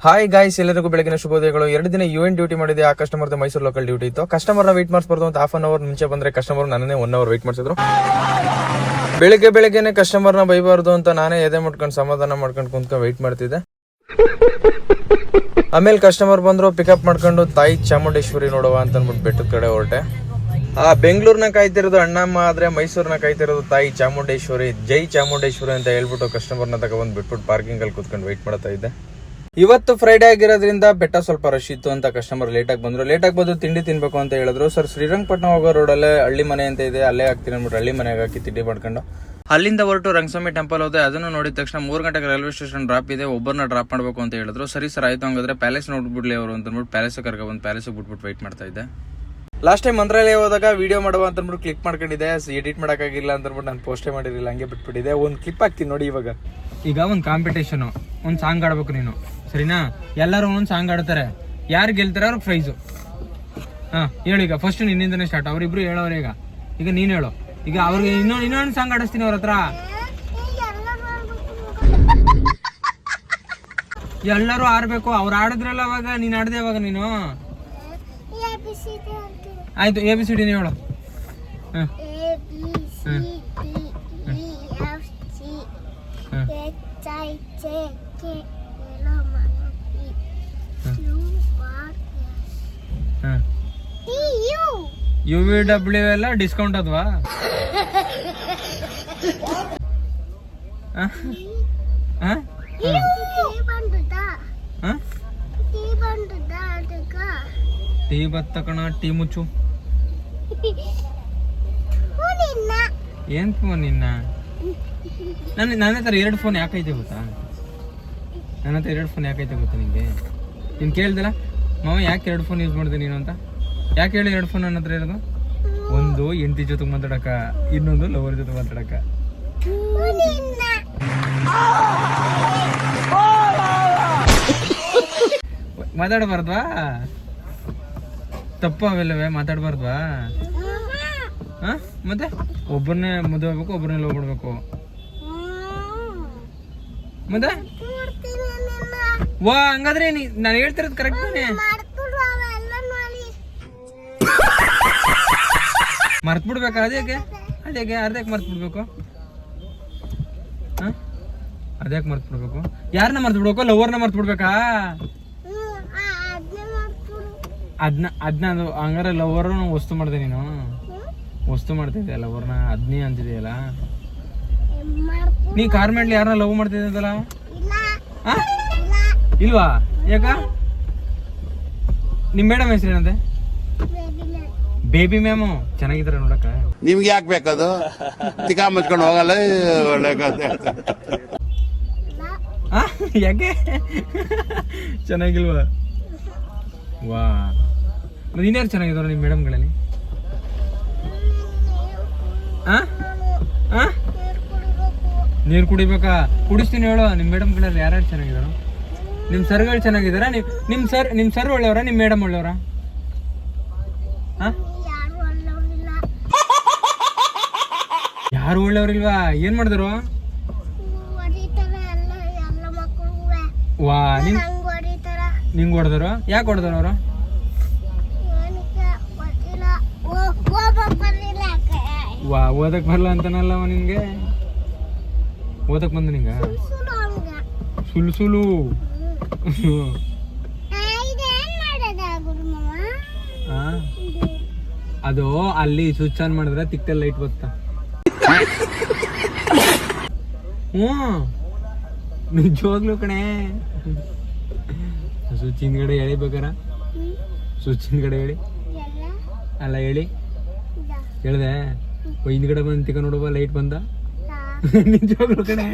Hi guys, ಎಲ್ಲರಿಗೂ ಬೆಳಗಿನ ಶುಭೋದಯಗಳು. 2 ದಿನ UN ಡ್ಯೂಟಿ ಮಾಡಿದೆ. ಆ ಕಸ್ಟಮರ್ ಮೈಸೂರು ಲೋಕಲ್ ಡ್ಯೂಟಿ ಇತ್ತು. ಕಸ್ಟಮರ್ ನ ವೇಟ್ ಮಾಡಿಸ್ಬಾರ್ದು ಅಂತ ಹಾಫ್ ಅನ್ ಅವರ್ ಮುಂಚೆ ಬಂದ್ರೆ ಕಸ್ಟಮರ್ ನನ್ನೇ 1 ಅವರ್ ವೇಟ್ ಮಾಡಿಸಿದ್ರು. ಬೆಳಗ್ಗೆನೆ ಕಸ್ಟಮರ್ ನ ಬೈಬಾರ್ದು ಅಂತ ನಾನೇ ಎದೆ ಮುಟ್ಕೊಂಡು ಸಮಾಧಾನ ಮಾಡ್ಕೊಂಡು ಕುಂತ್ಕೊಂಡು ವೇಟ್ ಮಾಡ್ತಿದ್ದೆ. ಆಮೇಲೆ ಕಸ್ಟಮರ್ ಬಂದ್ರು, ಪಿಕಪ್ ಮಾಡ್ಕೊಂಡು ತಾಯಿ ಚಾಮುಂಡೇಶ್ವರಿ ನೋಡುವ ಅಂತ ಅಂದ್ಬಿಟ್ಟು ಬೆಟ್ಟದ ಕಡೆ ಹೊರಟೆ. ಬೆಂಗಳೂರ್ನ ಕಾಯ್ತಿರೋದು ಅಣ್ಣಮ್ಮ ಆದ್ರೆ ಮೈಸೂರ್ನ ಕಾಯ್ತಿರೋದು ತಾಯಿ ಚಾಮುಂಡೇಶ್ವರಿ. ಜೈ ಚಾಮುಂಡೇಶ್ವರಿ ಅಂತ ಹೇಳ್ಬಿಟ್ಟು ಕಸ್ಟಮರ್ನ ತಗೊಂಡ್ ಬಿಟ್ಬಿಟ್ಟು ಪಾರ್ಕಿಂಗ್ ಅಲ್ಲಿ ಕುತ್ಕೊಂಡು ವೇಟ್ ಮಾಡ್ತಾ ಇದ್ದೆ. ಇವತ್ತು ಫ್ರೈಡೆ ಆಗಿರೋದ್ರಿಂದ ಬೆಟ್ಟ ಸ್ವಲ್ಪ ರಶ್ ಇತ್ತು ಅಂತ ಕಸ್ಟಮರ್ ಲೇಟ್ ಆಗಿ ಬಂದು ತಿಂಡಿ ತಿನ್ಬೇಕು ಅಂತ ಹೇಳಿದ್ರು. ಸರ್, ಶ್ರೀರಂಗಪಟ್ಟಣ ಹೋಗೋ ರೋಡಲ್ಲೇ ಹಳ್ಳಿ ಮನೆ ಅಂತ ಇದೆ, ಅಲ್ಲೇ ಹಾಕ್ತೀನಿ ಅಂದ್ಬಿಟ್ಟು ಹಳ್ಳಿ ಮನೆಗೆ ಹಾಕಿ ತಿಂಡಿ ಮಾಡ್ಕೊಂಡು ಅಲ್ಲಿಂದ ಹೊರಟು ರಂಗಸ್ವಾಮಿ ಟೆಂಪಲ್ ಹೋದೆ. ಅದನ್ನು ನೋಡಿದ ತಕ್ಷಣ 3 ಗಂಟೆಗೆ ರೈಲ್ವೆ ಸ್ಟೇಷನ್ ಡ್ರಾಪ್ ಇದೆ, ಒಬ್ಬರನ್ನ ಡ್ರಾಪ್ ಮಾಡಬೇಕು ಅಂತ ಹೇಳಿದ್ರು. ಸರಿ ಸರ್ ಆಯ್ತು, ಹಂಗಾದ್ರೆ ಪ್ಯಾಲೇಸ್ ನೋಡ್ಬಿಡ್ಲಿ ಅವರು ಅಂತ ಅಂದ್ಬಿಟ್ಟು ಪ್ಯಾಲೇಸ್ ಕರ್ಕೊಂಡ್ಬಂದು ಪ್ಯಾಲೇಸ್ ಬಿಟ್ಬಿಟ್ಟು ವೆಯ್ಟ್ ಮಾಡ್ತಾ ಇದ್ದೆ. ಲಾಸ್ಟ್ ಟೈಮ್ ಮಂತ್ರಾಲಯ ಹೋದಾಗ ವಿಡಿಯೋ ಮಾಡುವ ಅಂತ ಅಂದ್ಬಿಟ್ಟು ಕ್ಲಿಕ್ ಮಾಡ್ಕೊಂಡಿದ್ದೆ. ಎಡಿಟ್ ಮಾಡೋಕ್ಕಾಗಿಲ್ಲ ಅಂತ ಅಂದ್ಬಿಟ್ಟು ನಾನು ಪೋಸ್ಟೇ ಮಾಡಿರಲಿಲ್ಲ, ಹಂಗೆ ಬಿಟ್ಬಿಟ್ಟಿದೆ. ಒಂದು ಕ್ಲಿಪ್ ಹಾಕ್ತೀನಿ ನೋಡಿ. ಈಗ ಒಂದು ಕಾಂಪಿಟೇಷನ್, ಒಂದು ಸಾಂಗ್ ಆಡ್ಬೇಕು ನೀನು, ಸರಿನಾ? ಎಲ್ಲರೂ ಒಂದೊಂದು ಸಾಂಗ್ ಆಡ್ತಾರೆ, ಯಾರು ಗೆಲ್ತಾರೆ ಅವ್ರಿಗೆ ಪ್ರೈಸು. ಹೇಳು. ಈಗ ಫಸ್ಟ್ ನಿನ್ನಿಂದನೇ ಸ್ಟಾರ್ಟ್, ಅವರಿಬ್ರು ಹೇಳೋರು. ಈಗ ನೀನು ಹೇಳು. ಈಗ ಅವ್ರಿಗೆ ಇನ್ನೊಂದು ಸಾಂಗ್ ಆಡಿಸ್ತೀನಿ ಅವ್ರ ಹತ್ರ. ಎಲ್ಲರೂ ಆಡ್ಬೇಕು. ಅವ್ರು ಆಡಿದ್ರಲ್ಲ ಅವಾಗ, ನೀನು ಆಡ್ದೆ ಅವಾಗ. ನೀನು ಆಯ್ತು, ABCD ಹೇಳು. UVW ಎಲ್ಲ ಡಿಸ್ಕೌಂಟ್ ಅದ್ವಾ? ಟೀ ಬತ್ತ ಕಣ, ಟೀ ಮುಚ್ಚು. ಏನ್ ಫೋನ್ ನಿನ್ನ? ನನ್ನ ಹತ್ರ 2 ಫೋನ್ ಯಾಕೈತೆ ಗೊತ್ತಾ? ನನ್ನ ಹತ್ರ 2 ಫೋನ್ ಯಾಕೈತೆ ಗೊತ್ತಾ ನಿಂಗೆ? ನೀನು ಕೇಳ್ದಲ್ಲ ಮಾವ ಯಾಕೆ 2 ಫೋನ್ ಯೂಸ್ ಮಾಡಿದೆ ನೀನು ಅಂತ? ಯಾಕೆ ಹೇಳಿ 2 ಫೋನ್ ನನ್ನ ಹತ್ರ ಇರೋದು? ಒಂದು ಹೆಂಡತಿ ಜೊತೆ ಮಾತಾಡಕ, ಇನ್ನೊಂದು ಲವರ್ ಜೊತೆ ಮಾತಾಡಕ. ಮಾತಾಡಬಾರ್ದ್ವಾ? ತಪ್ಪು ಅವೆಲ್ಲವೇ, ಮಾತಾಡಬಾರ್ದ್ವಾ? ಮತ್ತೆ ಒಬ್ಬರನ್ನೇ ಮದುವೆ ಆಗ್ಬೇಕು, ಒಬ್ಬರನ್ನೇ ಲವ್ ಮಾಡ್ಬೇಕು. ಮತ್ತೆ ವಾ, ಹಂಗಾದ್ರೆ ನಾನು ಹೇಳ್ತಿರೋದು ಕರೆಕ್ಟ್ ತಾನೆ? ಮರ್ತ್ ಬಿಡ್ಬೇಕಾ? ಅದೇಕೆ ಅರ್ಧಕ್ಕೆ ಮರ್ತ್ ಬಿಡ್ಬೇಕು? ಅದ್ಯಾಕೆ ಮರ್ತ್ ಬಿಡ್ಬೇಕು? ಯಾರನ್ನ ಮರ್ತ್ ಬಿಡ್ಬೇಕು? ಲವರ್ನ ಮರ್ತ್ ಬಿಡ್ಬೇಕಾ? ಅದ್ನ ಹಂಗಾರೆ ಲವರ್ ವಸ್ತು ಮಾಡ್ದೆ ನೀನು? ವಸ್ತು ಮಾಡ್ತಿದ್ದೆ ಲವರ್ನ, ಅದ್ನೇ ಅಂತಿದೆಯಲ್ಲ. ನೀ ಕಾರ್ ಮಾಡ್ಲಿ ಯಾರನ್ನ ಲವ್ ಮಾಡ್ತಿದ್ದಲ್ಲ? ಇಲ್ವಾ? ಯಾಕ? ನಿಮ್ ಮೇಡಮ್ ಹೆಸರೇನಂತೆ? Baby ma'am. ಚೆನ್ನಾಗಿದ್ದಾರೆ ನೋಡಕ್ಕ. ನಿಮ್ಗೆ ಯಾಕೆ ಬೇಕದು? ತಿಕಾ ಮುಚ್ಕೊಂಡು ಹೋಗಲ್ಲ. ಯಾಕೆ ಚೆನ್ನಾಗಿಲ್ವಾ? ವಾ, ಇನ್ಯಾರು ಚೆನ್ನಾಗಿದಾರ ನಿಮ್ ಮೇಡಮ್ಗಳಲ್ಲಿ? ನೀರು ಕುಡಿಬೇಕಾ? ಕುಡಿಸ್ತೀನಿ ಹೇಳು. ನಿಮ್ ಮೇಡಮ್ಗಳಲ್ಲಿ ಯಾರ್ಯಾರು ಚೆನ್ನಾಗಿದಾರ? ನಿಮ್ ಸರ್ಗಳು ಚೆನ್ನಾಗಿದಾರ? ನಿಮ್ ಸರ್ ಒಳ್ಳೆಯವರ, ನಿಮ್ ಮೇಡಮ್ ಒಳ್ಳೆಯವರ? ಯಾರು ಒಳ್ಳೆಯವ್ರಿಲ್ವಾ? ಏನ್ ಮಾಡಿದ್ರು? ವಾ, ನಿಂಗೆ ಹೊಡೆದ್ರು? ಯಾಕೆ ಹೊಡೆದ್ರು ಅವರು? ವಾ, ಓದಕ್ ಬರಲ್ಲ ಅಂತನಲ್ಲ ನಿನ್ಗೆ? ಓದಕ್ ಬಂದ ನಿಂಗ ಸುಲು ಅದು ಅಲ್ಲಿ ಸ್ವಿಚ್ ಆನ್ ಮಾಡಿದ್ರೆ ತಿಕ್ಕಲ್ಲಿ ಲೈಟ್ ಬತ್ತ. ನಿಜವಾಗ್ಲು ಕಣೆ. ಸ್ವಿಚ್ ಹಿಂದ್ಗಡೆ ಎಳಿಬೇಕಾರ? ಸ್ವಿಚ್ ಹಿಂದ್ಗಡೆ ಹೇಳಿ ಅಲ್ಲ, ಹೇಳಿ ಹೇಳ್ದೆ. ಹಿಂದ್ಗಡೆ ಬಂದು ತಿಕ್ಕ ನೋಡುವ, ಲೈಟ್ ಬಂದ. ನಿಜವಾಗ್ಲು ಕಣೆ.